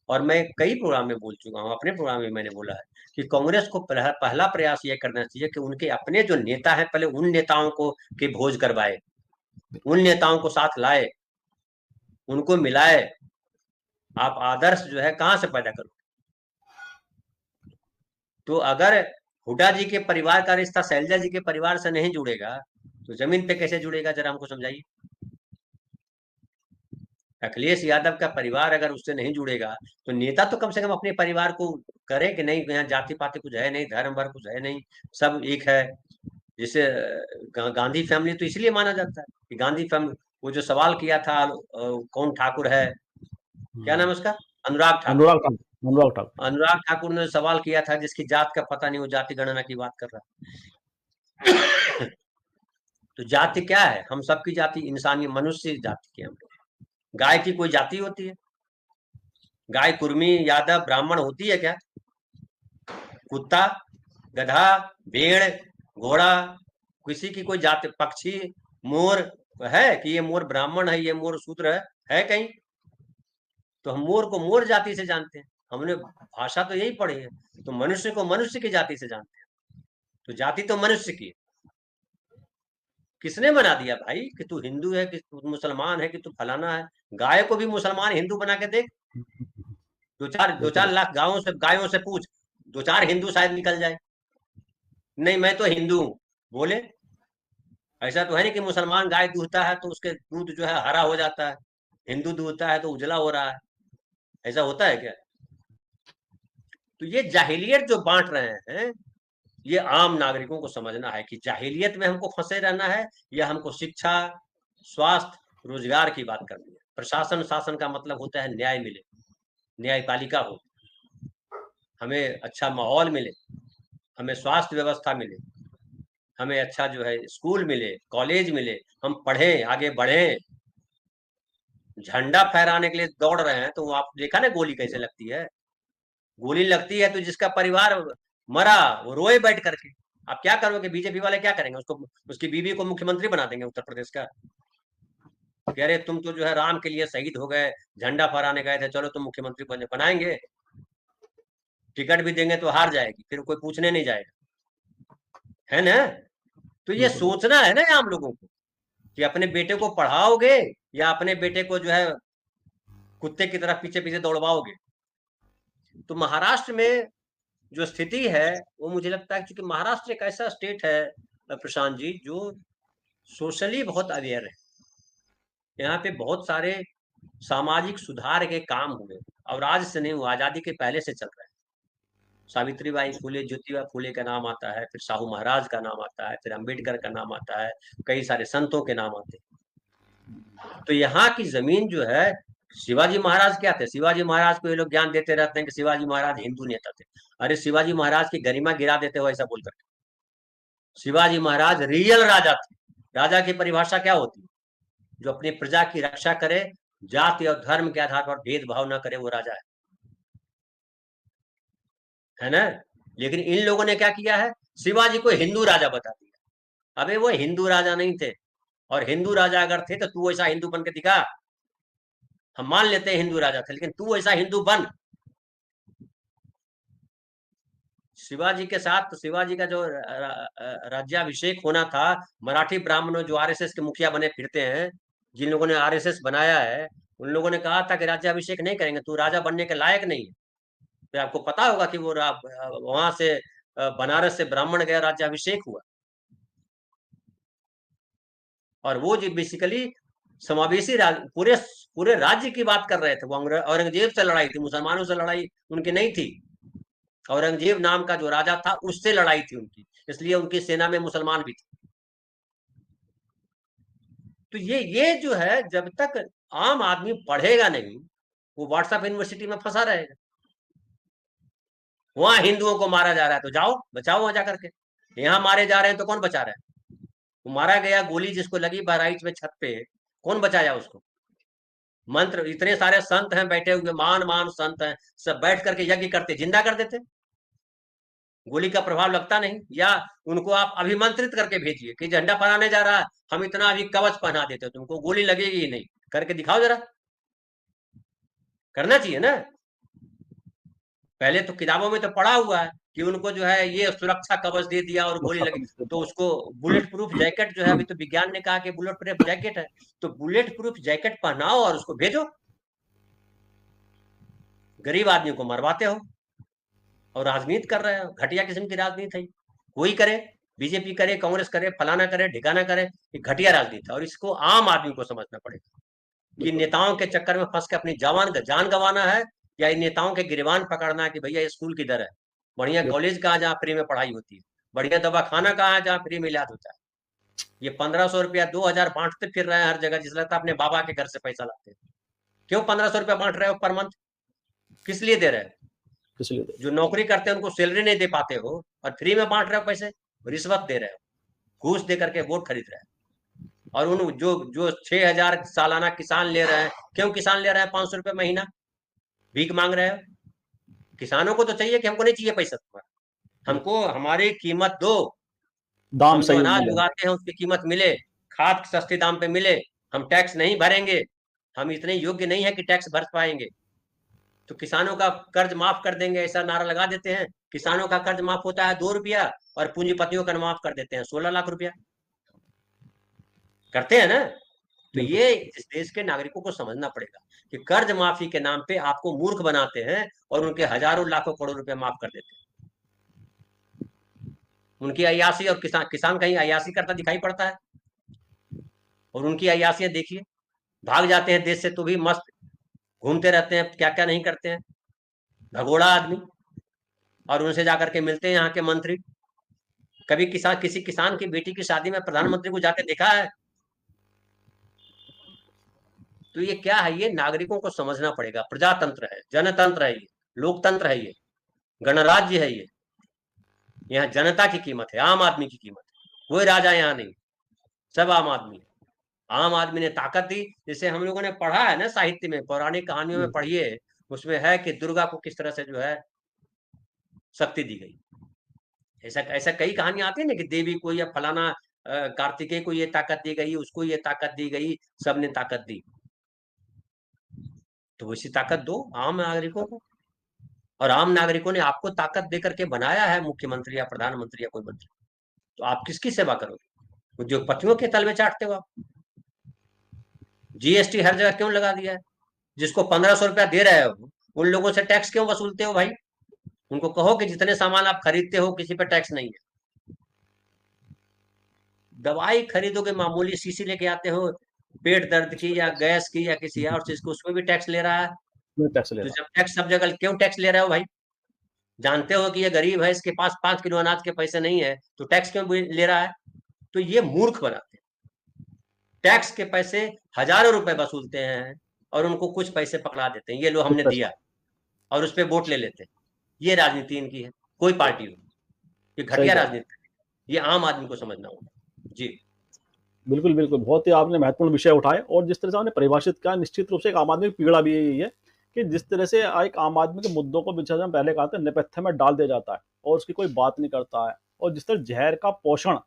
और मैं कई प्रोग्राम में बोल चुका हूँ, अपने प्रोग्राम में मैंने बोला है कि कांग्रेस को पहला प्रयास ये करना चाहिए कि उनके अपने जो नेता है, पहले उन नेताओं को के भोज करवाए, उन नेताओं को साथ लाए, उनको मिलाए। आप आदर्श जो है कहां से पैदा करो? तो अगर हुड्डा जी के परिवार का रिश्ता शैलजा जी के परिवार से नहीं जुड़ेगा, तो जमीन पे कैसे जुड़ेगा? जरा हमको समझाइए। अखिलेश यादव का परिवार अगर उससे नहीं जुड़ेगा, तो नेता तो कम से कम अपने परिवार को करे कि नहीं, यहाँ जाति पाति कुछ है नहीं, धर्म वर्ग कुछ है नहीं, सब एक है। जैसे गांधी फैमिली तो इसलिए माना जाता है कि गांधी फैमिली, वो जो सवाल किया था कौन ठाकुर है, क्या नाम है उसका, अनुराग ठाकुर। अनुराग ठाकुर ने सवाल किया था जिसकी जात का पता नहीं, वो जाति गणना की बात कर रहा है। तो जाति क्या है? हम सबकी जाति इंसानी मनुष्य जाति की हम लोग। गाय की कोई जाति होती है? गाय कुर्मी, यादव, ब्राह्मण होती है क्या? कुत्ता, गधा, भेड़, घोड़ा, किसी की कोई जाति? पक्षी, मोर है कि ये मोर ब्राह्मण है, ये मोर शूद्र है कहीं? तो हम मोर को मोर जाति से जानते हैं, हमने भाषा तो यही पढ़ी है। तो मनुष्य को मनुष्य की जाति से जानते हैं। तो जाति तो मनुष्य की है। किसने बना दिया भाई कि तू हिंदू है, कि तू मुसलमान है, कि तू फलाना है? गाय को भी मुसलमान हिंदू बना के देख, दो चार लाख गायों से पूछ, दो चार हिंदू शायद निकल जाए। नहीं मैं तो हिंदू हूं बोले। ऐसा तो है नहीं कि मुसलमान गाय दूहता है तो उसके दूध जो है हरा हो जाता है, हिंदू दूहता है तो उजला हो रहा है। ऐसा होता है क्या? तो ये जाहिलियत जो बांट रहे हैं, ये आम नागरिकों को समझना है कि जाहिलियत में हमको फंसे रहना है, या हमको शिक्षा, स्वास्थ्य, रोजगार की बात करनी है। प्रशासन शासन का मतलब होता है न्याय मिले, न्यायपालिका हो, हमें अच्छा माहौल मिले, हमें स्वास्थ्य व्यवस्था मिले, हमें अच्छा जो है स्कूल मिले, कॉलेज मिले, हम पढ़ें, आगे बढ़ें। झंडा फहराने के लिए दौड़ रहे हैं, तो आप देखा ना गोली कैसे लगती है? गोली लगती है तो जिसका परिवार मरा वो रोए बैठ करके। आप क्या करोगे? बीजेपी वाले क्या करेंगे? उसको, उसकी बीवी को मुख्यमंत्री बना देंगे उत्तर प्रदेश का। कह रहे तुम तो जो है राम के लिए शहीद हो गए, झंडा फहराने गए थे, चलो तुम मुख्यमंत्री बनाएंगे। टिकट भी देंगे तो हार जाएगी, फिर कोई पूछने नहीं जाएगा, है ना? तो ये सोचना है ना आम लोगों को कि अपने बेटे को पढ़ाओगे या अपने बेटे को जो है कुत्ते की तरह पीछे पीछे दौड़वाओगे। तो महाराष्ट्र में जो स्थिति है वो मुझे लगता है, क्योंकि महाराष्ट्र एक ऐसा स्टेट है प्रशांत जी, जो सोशली बहुत अवेयर है। यहाँ पे बहुत सारे सामाजिक सुधार के काम हुए, और आज से नहीं हुआ, आजादी के पहले से चल रहे हैं। सावित्रीबाई फुले, ज्योतिबा फुले का नाम आता है, फिर साहू महाराज का नाम आता है, फिर अंबेडकर का नाम आता है, कई सारे संतों के नाम आते हैं। तो यहाँ की जमीन जो है, शिवाजी महाराज क्या थे? शिवाजी महाराज को ये लोग ज्ञान देते रहते हैं कि शिवाजी महाराज हिंदू नेता थे। अरे शिवाजी महाराज की गरिमा गिरा देते हो ऐसा बोलकर। शिवाजी महाराज रियल राजा थे। राजा की परिभाषा क्या होती है? जो अपनी प्रजा की रक्षा करे, जाति और धर्म के आधार पर भेदभाव न करे, वो राजा है ना। लेकिन इन लोगों ने क्या किया है? शिवाजी को हिंदू राजा बता दिया। अबे वो हिंदू राजा नहीं थे, और हिंदू राजा अगर थे तो तू ऐसा हिंदू बन के दिखा। हम मान लेते हैं हिंदू राजा थे, लेकिन तू ऐसा हिंदू बन। शिवाजी के साथ तो शिवाजी का जो राज्याभिषेक होना था, मराठी ब्राह्मणों जो आरएसएस के मुखिया बने फिरते हैं, जिन लोगों ने आरएसएस बनाया है, उन लोगों ने कहा था कि राज्याभिषेक नहीं करेंगे, तू राजा बनने के लायक नहीं है। तो आपको पता होगा कि वो वहां से बनारस से ब्राह्मण गया, राज्याभिषेक हुआ। और वो जो बेसिकली समावेशी पूरे पूरे राज्य की बात कर रहे थे। वो औरंगजेब से लड़ाई थी, मुसलमानों से लड़ाई उनकी नहीं थी। औरंगजेब नाम का जो राजा था उससे लड़ाई थी उनकी, इसलिए उनकी सेना में मुसलमान भी थे। तो ये जो है, जब तक आम आदमी पढ़ेगा नहीं, वो व्हाट्सएप यूनिवर्सिटी में फंसा रहेगा। वहां हिंदुओं को मारा जा रहा है तो जाओ बचाओ वहां जाकर के। यहाँ मारे जा रहे हैं तो कौन बचा रहा है? वो मारा गया, गोली जिसको लगी बहराइच में छत पे, कौन बचाया उसको? मंत्र, इतने सारे संत हैं बैठे हुए, मान मान संत हैं, सब बैठ करके यज्ञ करते, जिंदा कर देते। गोली का प्रभाव लगता नहीं। या उनको आप अभिमंत्रित करके भेजिए कि झंडा फहराने जा रहा है, हम इतना अभी कवच पहना देते, तुमको गोली लगेगी ही नहीं, करके दिखाओ जरा। करना चाहिए ना। पहले तो किताबों में तो पढ़ा हुआ है कि उनको जो है ये सुरक्षा कवच दे दिया और गोली लगी, तो उसको बुलेट प्रूफ जैकेट जो है, अभी तो विज्ञान ने कहा कि बुलेट प्रूफ जैकेट है, तो बुलेट प्रूफ जैकेट पहनाओ और उसको भेजो। गरीब आदमी को मरवाते हो और राजनीति कर रहे हो, घटिया किस्म की राजनीति है। कोई करे, बीजेपी करे, कांग्रेस करे, फलाना करे, ढिकाना करे, ये घटिया राजनीति है। और इसको आम आदमी को समझना पड़ेगा कि नेताओं के चक्कर में फंस के अपनी जान गंवाना है, या इन नेताओं के गिरबान पकड़ना है कि भैया स्कूल किधर है, बढ़िया कॉलेज कहाँ जहाँ फ्री में पढ़ाई होती है, बढ़िया दवा खाना कहाँ है जहाँ फ्री में इलाज होता है। ये 1500 रुपया 2000 बांटते फिर रहे हैं हर जगह, जिस लगता है अपने बाबा के घर से पैसा लाते हैं। क्यों 1500 रुपया बांट रहे हो पर मंथ? किस लिए दे रहे हैं? जो नौकरी करते हैं उनको सैलरी नहीं दे पाते हो और फ्री में बांट रहे हो पैसे, रिश्वत दे रहे हो, घूस दे करके वोट खरीद रहे हैं। और उन जो जो 6000 सालाना किसान ले रहे हैं, क्यों किसान ले रहे हैं 500 रुपये महीना? भीख मांग रहे हो? किसानों को तो चाहिए कि हमको नहीं चाहिए पैसा तुम्हारा, हमको हमारी कीमत दो,
दाम
हम जो
सही
अनाज
मिले।
उगाते हैं उसकी कीमत मिले, खाद सस्ते दाम पे मिले, हम टैक्स नहीं भरेंगे, हम इतने योग्य नहीं है कि टैक्स भर पाएंगे, तो किसानों का कर्ज माफ कर देंगे, ऐसा नारा लगा देते हैं। किसानों का कर्ज माफ होता है 2 रुपया, और पूंजीपतियों का माफ कर देते हैं 16 लाख रुपया। करते हैं ना। तो ये इस देश के नागरिकों को समझना पड़ेगा कि कर्ज माफी के नाम पे आपको मूर्ख बनाते हैं और उनके हजारों लाखों करोड़ रुपए माफ कर देते हैं। उनकी अयासी, और किसान कहीं अयासी करता दिखाई पड़ता है? और उनकी अयासियां देखिए, भाग जाते हैं देश से तो भी मस्त घूमते रहते हैं, क्या क्या नहीं करते हैं, भगोड़ा आदमी। और उनसे जाकर के मिलते हैं यहाँ के मंत्री। कभी किसी किसान की बेटी की शादी में प्रधानमंत्री को जाके देखा है? तो ये क्या है? ये नागरिकों को समझना पड़ेगा। प्रजातंत्र है, जनतंत्र है, ये लोकतंत्र है, ये गणराज्य है। ये यहाँ जनता की कीमत है, आम आदमी की कीमत है। कोई राजा यहाँ नहीं, सब आम आदमी है। आम आदमी ने ताकत दी। जैसे हम लोगों ने पढ़ा है ना साहित्य में, पौराणिक कहानियों में पढ़िए, उसमें है कि दुर्गा को किस तरह से जो है शक्ति दी गई। ऐसा ऐसा कई कहानियां आती है ना कि देवी को या फलाना कार्तिकेय को ये ताकत दी गई, उसको ये ताकत दी गई, सबने ताकत दी। तो वैसी ताकत दो आम नागरिकों को। और आम नागरिकों ने आपको ताकत देकर के बनाया है मुख्यमंत्री या प्रधानमंत्री या कोई मंत्री, तो आप किसकी सेवा करोगे? उद्योगपतियों के तल में चाटते हो आप। जीएसटी हर जगह क्यों लगा दिया है? जिसको 1500 रुपया दे रहे हो, उन लोगों से टैक्स क्यों वसूलते हो भाई? उनको कहो कि जितने सामान आप खरीदते हो किसी पर टैक्स नहीं है। दवाई खरीदोगे, मामूली शीशी लेके आते हो पेट दर्द की या गैस की या किसी और चीज को, उसमें भी टैक्स ले रहा है।
टैक्स ले
तो
रहा
जब टैक्स सब जगह, क्यों टैक्स ले रहे हो भाई? जानते हो कि ये गरीब है, इसके पास 5 किलो अनाज के पैसे नहीं है, तो टैक्स क्यों ले रहा है? तो ये मूर्ख बनाते हैं। टैक्स के पैसे हजारों रुपए वसूलते हैं और उनको कुछ पैसे पकड़ा देते हैं, ये लो
कुछ
हमने दिया,
पैसा।
और उस पर वोट ले लेते हैं। ये राजनीति इनकी है, कोई पार्टी हो, ये
सही
घटिया
कह रहे हैं।
राजनीति, ये आम आदमी को समझना होगा। जी।
बिल्कुल, बिल्कुल। बहुत ही आपने महत्वपूर्ण विषय उठाए, और जिस तरह से आपने परिभाषित किया, निश्चित रूप से एक आम आदमी की पीड़ा भी यही है कि जिस तरह से एक आम आदमी के मुद्दों को, जैसे हम पहले कहा था, नेपथ्य में डाल दिया जाता है और उसकी कोई बात नहीं करता है। और जिस तरह जहर का पोषण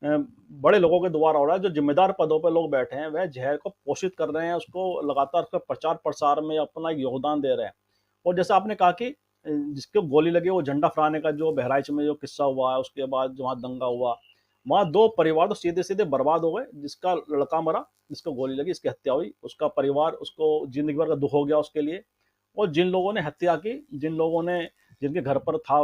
बड़े लोगों के द्वारा हो रहा है, जो जिम्मेदार पदों पर लोग बैठे हैं, वह जहर को पोषित कर रहे हैं, उसको लगातार उसका प्रचार प्रसार में अपना एक योगदान दे रहे हैं। और जैसे आपने कहा कि जिसको गोली लगी, वो झंडा फहराने का जो बहराइच में जो किस्सा हुआ है, उसके बाद जो वहाँ दंगा हुआ, वहाँ 2 परिवार तो सीधे-सीधे बर्बाद हो गए। जिसका लड़का मरा, जिसको गोली लगी, इसकी हत्या हुई, उसका परिवार, उसको ज़िंदगी भर का दुःख हो गया उसके लिए। और जिन लोगों ने हत्या की, जिन लोगों ने, जिनके घर पर था,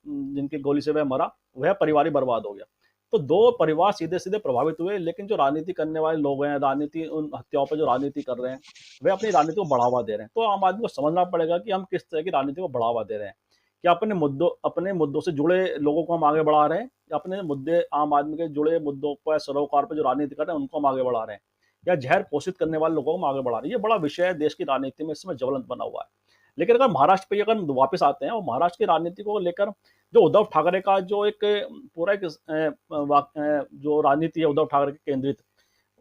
जिनकी गोली से वह मरा, वह परिवार ही बर्बाद हो गया। तो 2 परिवार सीधे-सीधे प्रभावित हुए, लेकिन जो राजनीति करने वाले लोग हैं, राजनीति उन हत्याओं पे जो राजनीति कर रहे हैं, वे अपनी राजनीति को बढ़ावा दे रहे हैं। तो आम आदमी को समझना पड़ेगा कि हम किस तरह की राजनीति को बढ़ावा दे रहे हैं। क्या अपने मुद्दों से जुड़े लोगों को हम आगे बढ़ा रहे हैं, या अपने मुद्दे, आम आदमी के जुड़े मुद्दों पर, सरोकार पर जो राजनीति कर रहे हैं, उनको हम आगे बढ़ा रहे हैं, या जहर पोषित करने वाले लोगों को हम आगे बढ़ा रहे हैं? ये बड़ा विषय है देश की राजनीति में, इस समय ज्वलंत बना हुआ है। लेकिन अगर महाराष्ट्र पे अगर हम वापस आते हैं, और महाराष्ट्र की राजनीति को लेकर जो उद्धव ठाकरे का जो एक पूरा एक जो राजनीति है उद्धव ठाकरे की केंद्रित,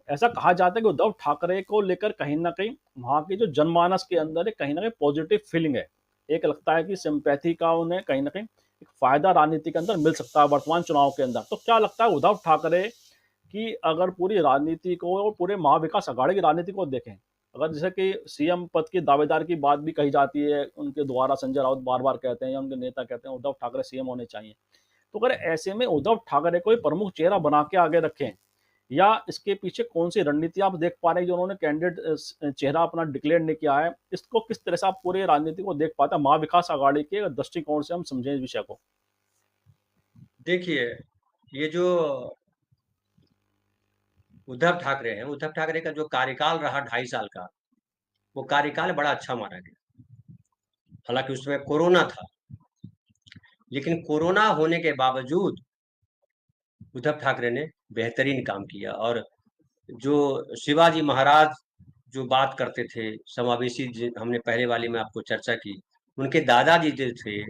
ऐसा कहा जाता है कि उद्धव ठाकरे को लेकर कहीं न कहीं वहाँ की जो जनमानस के अंदर एक कहीं न कहीं पॉजिटिव फीलिंग है। एक लगता है कि सिम्पैथी का उन्हें कहीं न कहीं एक फ़ायदा राजनीति के अंदर मिल सकता है वर्तमान चुनाव के अंदर। तो क्या लगता है उद्धव ठाकरे की अगर पूरी राजनीति को और पूरे महाविकास अघाड़ी की राजनीति को देखें, अगर जैसे कि सीएम पद की दावेदार की बात भी कही जाती है, उनके द्वारा संजय राउत बार-बार कहते हैं, या उनके नेता कहते हैं उद्धव ठाकरे सीएम होने चाहिए। तो अगर ऐसे में उद्धव ठाकरे को प्रमुख चेहरा बना के आगे रखें, या इसके पीछे कौन-सी रणनीति आप देख पा रहे हैं जो उन्होंने कैंडिडेट चेहरा अपना डिक्लेयर नहीं किया है? इसको किस तरह से आप पूरे राजनीति को देख पाते हैं महाविकास अघाड़ी के दृष्टिकोण से हम समझें इस विषय को?
देखिए, ये जो उद्धव ठाकरे हैं, उद्धव ठाकरे का जो कार्यकाल रहा 2.5 साल का, वो कार्यकाल बड़ा अच्छा माना गया। हालाँकि उसमें कोरोना था, लेकिन कोरोना होने के बावजूद उद्धव ठाकरे ने बेहतरीन काम किया। और जो शिवाजी महाराज जो बात करते थे, समावेशी, हमने पहले वाली में आपको चर्चा की, उनके दादाजी जो थे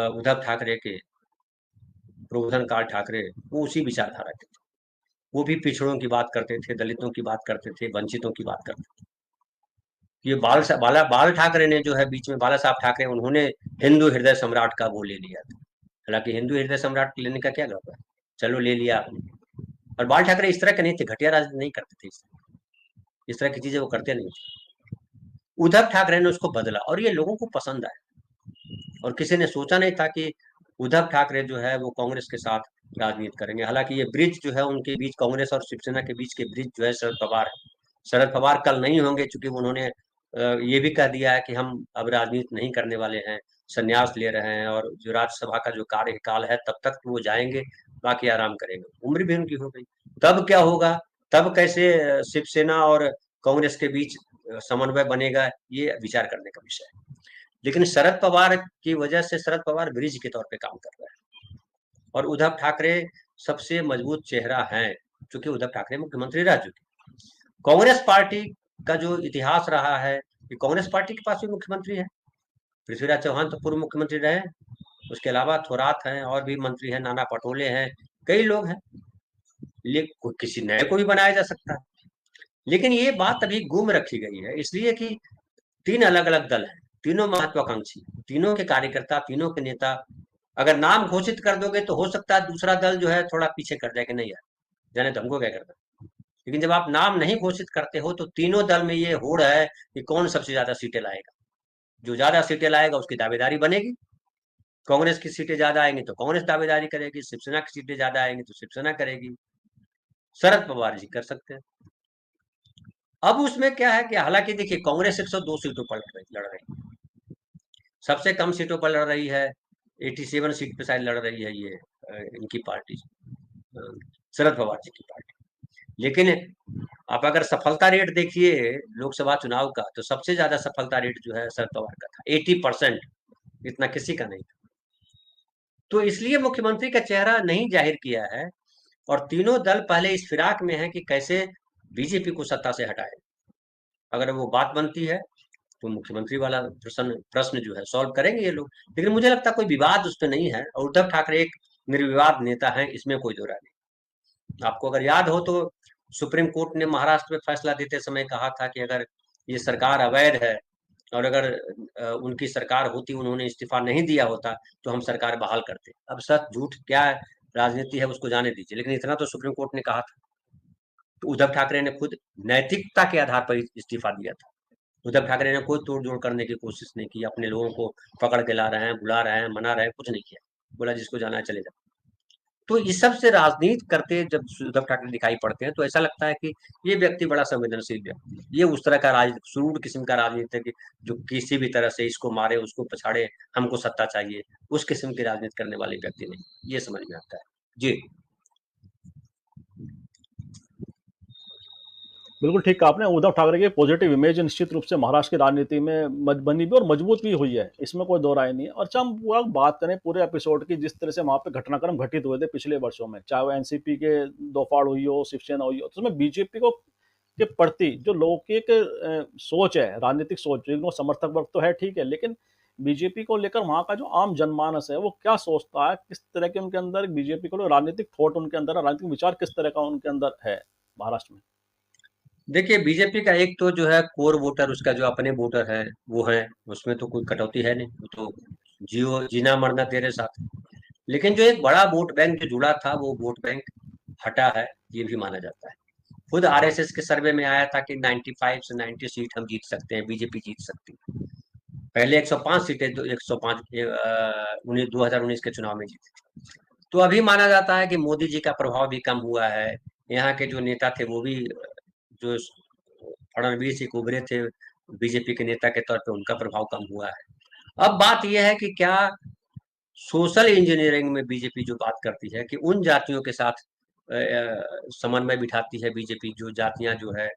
उद्धव ठाकरे के, प्रबोधन काल ठाकरे, वो उसी विचारधारा के थे। वो भी पिछड़ों की बात करते थे, दलितों की बात करते थे, वंचितों की बात करते थे। ये बाल ठाकरे ने जो है बीच में, बाला साहब ठाकरे, उन्होंने हिंदू हृदय सम्राट का वो ले लिया था। हालांकि हिंदू हृदय सम्राट लेने का क्या गलत है, चलो ले लिया आपने। और बाल ठाकरे इस तरह के नहीं थे, घटिया राजनीति नहीं करते थे, इस तरह की चीजें वो करते नहीं थे। उद्धव ठाकरे ने उसको बदला और ये लोगों को पसंद आया। और किसी ने सोचा नहीं था कि उद्धव ठाकरे जो है वो कांग्रेस के साथ राजनीति करेंगे। हालांकि ये ब्रिज जो है उनके बीच, कांग्रेस और शिवसेना के बीच के ब्रिज जो है शरद पवार है। शरद पवार कल नहीं होंगे, चूंकि उन्होंने ये भी कह दिया है कि हम अब राजनीति नहीं करने वाले हैं, संन्यास ले रहे हैं, और जो राज्यसभा का जो कार्यकाल है तब तक वो जाएंगे, बाकी आराम करेंगे। उम्र भी उनकी हो गई। तब क्या होगा, तब कैसे शिवसेना और कांग्रेस के बीच समन्वय बनेगा, ये विचार करने का विषय है। लेकिन शरद पवार की वजह से, शरद पवार ब्रिज के तौर पे काम कर रहे हैं, और उद्धव ठाकरे सबसे मजबूत चेहरा हैं, क्योंकि उद्धव ठाकरे मुख्यमंत्री रह चुके। कांग्रेस पार्टी का जो इतिहास रहा है कि कांग्रेस पार्टी के पास भी मुख्यमंत्री है, पृथ्वीराज चौहान तो पूर्व मुख्यमंत्री रहे, उसके अलावा थोरात हैं, और भी मंत्री हैं, नाना पटोले हैं, कई लोग हैं। किसी नए को भी बनाया जा सकता है। लेकिन ये बात अभी गुम रखी गई है, इसलिए कि 3 अलग-अलग दल हैं, तीनों महत्वाकांक्षी, तीनों के कार्यकर्ता, तीनों के नेता। अगर नाम घोषित कर दोगे तो हो सकता है दूसरा दल जो है थोड़ा पीछे कर जाए कि नहीं यार, जाने तो हमको क्या करना। लेकिन जब आप नाम नहीं घोषित करते हो तो तीनों दल में ये होड़ है कि कौन सबसे ज्यादा सीटें लाएगा। जो ज्यादा सीटें लाएगा उसकी दावेदारी बनेगी। कांग्रेस की सीटें ज्यादा आएंगी तो कांग्रेस दावेदारी करेगी, शिवसेना की सीटें ज्यादा आएंगी तो शिवसेना करेगी। शरद पवार जी कर सकते हैं। अब उसमें क्या है कि हालांकि देखिए कांग्रेस 102 सीटों पर लड़ रही है, सबसे कम सीटों पर लड़ रही है, 87 सीट पे शायद लड़ रही है ये इनकी पार्टी, शरद पवार जी की पार्टी। लेकिन आप अगर सफलता रेट देखिए लोकसभा चुनाव का, तो सबसे ज्यादा सफलता रेट जो है शरद पवार का था, 80%। इतना किसी का नहीं था। तो इसलिए मुख्यमंत्री का चेहरा नहीं जाहिर किया है, और तीनों दल पहले इस फिराक में है कि कैसे बीजेपी को सत्ता से हटाए। अगर वो बात बनती है तो मुख्यमंत्री वाला प्रश्न प्रश्न जो है सॉल्व करेंगे ये लोग। लेकिन मुझे लगता है कोई विवाद उस पर नहीं है, और उद्धव ठाकरे एक निर्विवाद नेता है, इसमें कोई दो राय नहीं। आपको अगर याद हो तो सुप्रीम कोर्ट ने महाराष्ट्र में फैसला देते समय कहा था कि अगर ये सरकार अवैध है, और अगर उनकी सरकार होती, उन्होंने इस्तीफा नहीं दिया होता, तो हम सरकार बहाल करते। अब सच झूठ क्या राजनीति है उसको जाने दीजिए, लेकिन इतना तो सुप्रीम कोर्ट ने कहा था। तो उद्धव ठाकरे ने खुद नैतिकता के आधार पर इस्तीफा दिया था। उद्धव ठाकरे ने कोई तोड़ जोड़ करने की कोशिश नहीं की, अपने लोगों को पकड़ के ला रहे हैं, बुला रहे हैं, मना रहे हैं, कुछ नहीं किया। बोला जिसको जाना है चले जाओ। तो इस सब से राजनीति करते जब उद्धव ठाकरे दिखाई पड़ते हैं, तो ऐसा लगता है कि ये व्यक्ति बड़ा संवेदनशील व्यक्ति है। ये उस तरह का सूड किस्म का राजनीति है कि जो किसी भी तरह से इसको मारे, उसको पछाड़े, हमको सत्ता चाहिए, उस किस्म की राजनीति करने वाले व्यक्ति नहीं। ये समझ में आता है जी।
बिल्कुल ठीक कहा आपने। उद्धव ठाकरे की पॉजिटिव इमेज निश्चित रूप से महाराष्ट्र की राजनीति में बनी भी और मजबूत भी हुई है, इसमें कोई दो राय नहीं है। और अच्छा, हम पूरा बात करें पूरे एपिसोड की, जिस तरह से वहाँ पे घटनाक्रम घटित हुए थे पिछले वर्षों में, चाहे वो एनसीपी के दो फाड़ हुई हो, शिवसेना हुई हो, तो उसमें बीजेपी को के प्रति जो लोगों की एक सोच है, राजनीतिक सोच, जिनको समर्थक वर्ग तो है ठीक है, लेकिन बीजेपी को लेकर वहाँ का जो आम जनमानस है वो क्या सोचता है, किस तरह के उनके अंदर बीजेपी को राजनीतिक थॉट उनके अंदर, राजनीतिक विचार किस तरह का उनके अंदर है महाराष्ट्र में।
देखिए बीजेपी का एक तो जो है कोर वोटर, उसका जो अपने वोटर है वो है, उसमें तो कोई कटौती है नहीं, वो तो जियो जीना मरना तेरे साथ। लेकिन जो एक बड़ा वोट बैंक जो जुड़ा था, वो वोट बैंक हटा है, ये भी माना जाता है। खुद आरएसएस के सर्वे में आया था कि 95 से 90 सीट हम जीत सकते हैं, बीजेपी जीत सकती है। पहले 105 सीटें 105 2019 के चुनाव में जीती थी। तो अभी माना जाता है कि मोदी जी का प्रभाव भी कम हुआ है, यहाँ के जो नेता थे वो भी, जो फडणवीस एक उभरे थे बीजेपी के नेता के तौर पे, उनका प्रभाव कम हुआ है। अब बात यह है कि क्या सोशल इंजीनियरिंग में बीजेपी जो बात करती है कि उन जातियों के साथ समन्वय बिठाती है बीजेपी, जो जातियां जो है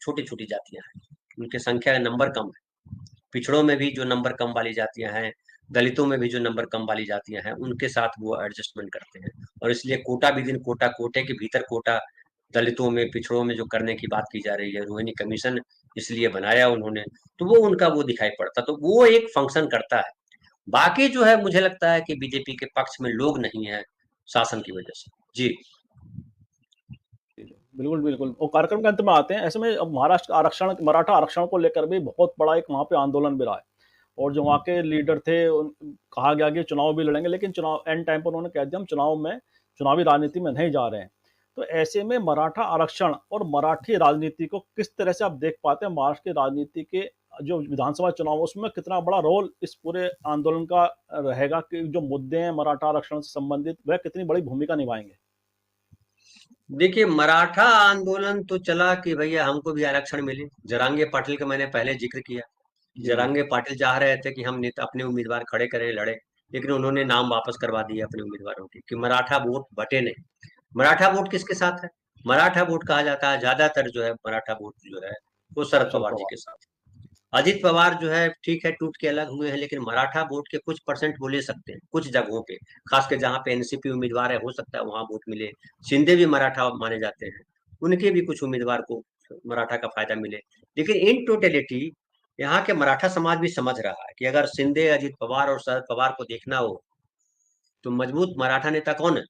छोटी छोटी जातियां हैं, उनकी संख्या का नंबर कम है। पिछड़ों में भी जो नंबर कम वाली जातियां हैं, दलितों में भी जो नंबर कम वाली जातियां हैं, उनके साथ वो एडजस्टमेंट करते हैं। और इसलिए कोटा विदिन कोटा, कोटे के भीतर कोटा, दलितों में पिछड़ों में जो करने की बात की जा रही है, रोहिणी कमीशन इसलिए बनाया उन्होंने, तो वो उनका वो दिखाई पड़ता, तो वो एक फंक्शन करता है। बाकी जो है मुझे लगता है कि बीजेपी के पक्ष में लोग नहीं है शासन की वजह से जी।
बिल्कुल बिल्कुल। और कार्यक्रम के अंत में आते हैं, ऐसे में अब महाराष्ट्र आरक्षण, मराठा आरक्षण को लेकर भी बहुत बड़ा एक वहाँ पे आंदोलन भी रहा है, और जो वहाँ के लीडर थे कहा गया कि चुनाव भी लड़ेंगे, लेकिन चुनाव एंड टाइम पर उन्होंने कह दिया हम चुनाव में, चुनावी राजनीति में नहीं जा रहे हैं। तो ऐसे में मराठा आरक्षण और मराठी राजनीति को किस तरह से आप देख पाते हैं, महाराष्ट्र की राजनीति के जो विधानसभा चुनाव, उसमें कितना बड़ा रोल इस पूरे आंदोलन का रहेगा, कि जो मुद्दे हैं मराठा आरक्षण से संबंधित वह कितनी बड़ी भूमिका निभाएंगे।
देखिए मराठा आंदोलन तो चला कि भैया हमको भी आरक्षण मिले। जरांगे पाटिल का मैंने पहले जिक्र किया।
जी जी।
जरांगे पाटिल चाह रहे थे कि हम नेता अपने उम्मीदवार खड़े करें, लड़े, लेकिन उन्होंने नाम वापस करवा दिए अपने उम्मीदवारों के, कि मराठा वोट बटे नहीं। मराठा वोट किसके साथ है? मराठा वोट कहा जाता है ज्यादातर जो है, मराठा वोट जो है वो शरद
शरद
पवार जी
पवार।
के साथ। अजित पवार जो है ठीक है, टूट के अलग हुए हैं, लेकिन मराठा वोट के कुछ परसेंट वो ले सकते हैं कुछ जगहों पे, खासकर जहाँ पे एनसीपी उम्मीदवार है, हो सकता है वहां वोट मिले। शिंदे भी मराठा माने जाते हैं, उनके भी कुछ उम्मीदवार को मराठा का फायदा मिले। लेकिन इन टोटलिटी यहाँ के मराठा समाज भी समझ रहा है कि अगर शिंदे, अजित पवार और शरद पवार को देखना हो, तो मजबूत मराठा नेता कौन है?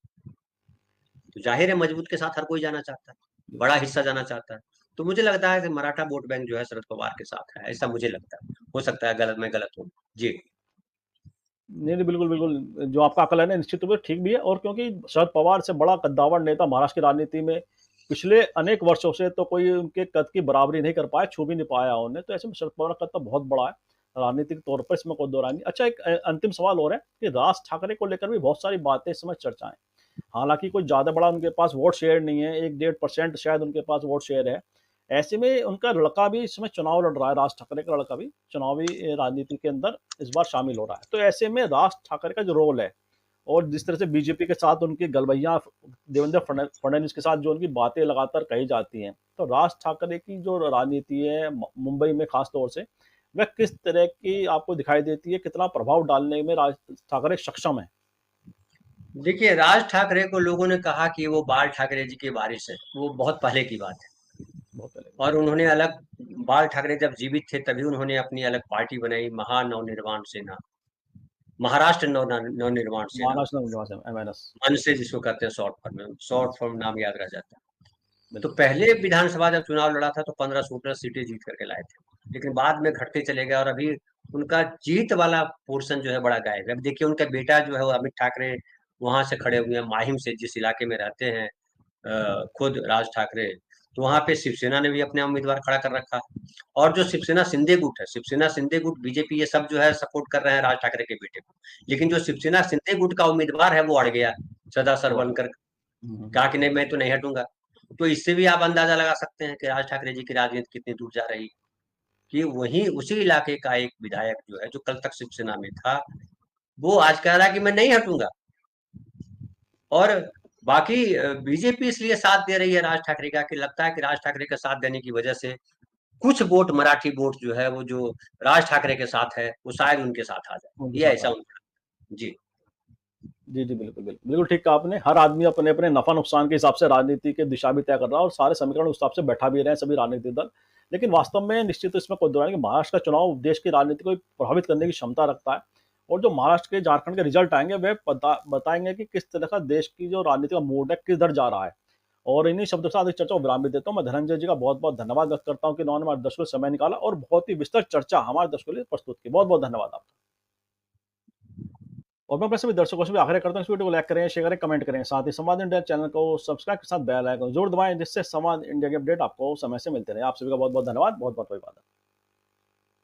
तो जाहिर है मजबूत के साथ हर कोई जाना चाहता है, बड़ा हिस्सा जाना चाहता है। तो मुझे लगता है कि मराठा वोट बैंक जो है शरद पवार के साथ है, ऐसा मुझे लगता है। हो सकता है गलत, मैं गलत हूँ जी।
नहीं नहीं, बिल्कुल बिल्कुल, जो आपका आकलन है निश्चित रूप से ठीक भी है, और क्योंकि शरद पवार से बड़ा कद्दावर नेता महाराष्ट्र की राजनीति में पिछले अनेक वर्षों से तो कोई उनके कद की बराबरी नहीं कर पाया, छू भी नहीं पाया उन्हें, तो ऐसे में शरद पवार का कद तो बहुत बड़ा है राजनीतिक तौर पर, इसमें कोई दो राय नहीं। अच्छा, एक अंतिम सवाल और है कि राज ठाकरे को लेकर भी बहुत सारी बातें इस समय चर्चाएं, हालांकि कोई ज्यादा बड़ा उनके पास वोट शेयर नहीं है, 1-1.5% शायद उनके पास वोट शेयर है। ऐसे में उनका लड़का भी इसमें चुनाव लड़ रहा है, राज ठाकरे का लड़का भी चुनावी राजनीति के अंदर इस बार शामिल हो रहा है। तो ऐसे में राज ठाकरे का जो रोल है, और जिस तरह से बीजेपी के साथ उनकी गलबैया, देवेंद्र फडणवीस के साथ जो उनकी बातें लगातार कही जाती हैं, तो राज ठाकरे की जो राजनीति है मुंबई में खास तौर से, वह किस तरह की आपको दिखाई देती है, कितना प्रभाव डालने में राज ठाकरे सक्षम है।
देखिए, राज ठाकरे को लोगों ने कहा कि वो बाल ठाकरे जी की वारिस है, वो बहुत पहले की बात है।
बहुत पहले।
और उन्होंने अलग, बाल ठाकरे जब जीवित थे तभी उन्होंने अपनी अलग पार्टी बनाई, महानवनिर्माण सेना, महाराष्ट्र नवनिर्माण सेना,
महाराष्ट्र में निवास है, MNS।
मनसे जिसको कहते हैं शॉर्ट फॉर्म में, शॉर्ट
MNS।
फॉर्म नाम याद रह जाता है। तो
बिल्कुल।
पहले विधानसभा जब चुनाव लड़ा था तो 15-16 सीटें जीत करके लाए थे, लेकिन बाद में घटते चले गए और अभी उनका जीत वाला पोर्शन जो है बड़ा गायब है। अब देखिए उनका बेटा जो है वो अमित ठाकरे वहां से खड़े हुए हैं, माहिम से, जिस इलाके में रहते हैं खुद राज ठाकरे, तो वहां पे शिवसेना ने भी अपने उम्मीदवार खड़ा कर रखा। और जो शिवसेना शिंदे गुट है, शिवसेना शिंदे गुट, बीजेपी, ये सब जो है सपोर्ट कर रहे हैं राज ठाकरे के बेटे को, लेकिन जो शिवसेना शिंदे गुट का उम्मीदवार है वो अड़ गया, सदा
वो
सरवनकर,
हम्म।
कहा कि नहीं मैं तो नहीं हटूंगा। तो इससे भी आप अंदाजा लगा सकते हैं कि राज ठाकरे जी की राजनीति कितनी दूर जा रही है, कि वहीं उसी इलाके का एक विधायक जो है, जो कल तक शिवसेना में था, वो आज कह रहा है कि मैं नहीं हटूंगा। और बाकी बीजेपी इसलिए साथ दे रही है राज ठाकरे का, कि लगता है कि राज ठाकरे का साथ देने की वजह से कुछ वोट, मराठी वोट जो है वो जो राज ठाकरे के साथ है वो शायद उनके साथ आ जाए,
उनके
ये
साथ
ऐसा
आ।
उनका। जी।
जी, जी, बिल्कुल, बिल्कुल। बिल्कुल ठीक कहा आपने। हर आदमी अपने-अपने नफ़ा-नुकसान के हिसाब से राजनीति की दिशा भी तय कर रहा है और सारे समीकरण उस हिसाब से बैठा भी रहे हैं सभी राजनीतिक दल। लेकिन वास्तव में निश्चित इसमें कोई दो राय नहीं कि महाराष्ट्र का चुनाव देश की राजनीति को प्रभावित करने की क्षमता रखता है और जो महाराष्ट्र के, झारखंड के रिज़ल्ट आएँगे, वे बताएँगे कि किस तरह का देश की जो राजनीति का मूड है, किधर जा रहा है। और इन्हीं शब्दों के साथ इस चर्चा को विराम भी देता हूँ। मैं धनंजय जी का बहुत-बहुत धन्यवाद व्यक्त करता हूँ कि उन्होंने हमारे दर्शकों के लिए समय निकाला और बहुत ही विस्तृत चर्चा हमारे दर्शकों के लिए प्रस्तुत की। बहुत-बहुत धन्यवाद आपका। और मैं अपने सभी दर्शकों से भी आग्रह करता हूँ इस वीडियो को लाइक करें, शेयर करें, कमेंट करें। साथ ही संवाद इंडिया चैनल को सब्सक्राइब के साथ बेल आइकन जरूर दबाएं, जिससे संवाद इंडिया के अपडेट आपको समय से मिलते रहे। आप सभी का बहुत-बहुत धन्यवाद। बहुत-बहुत अभिवादन।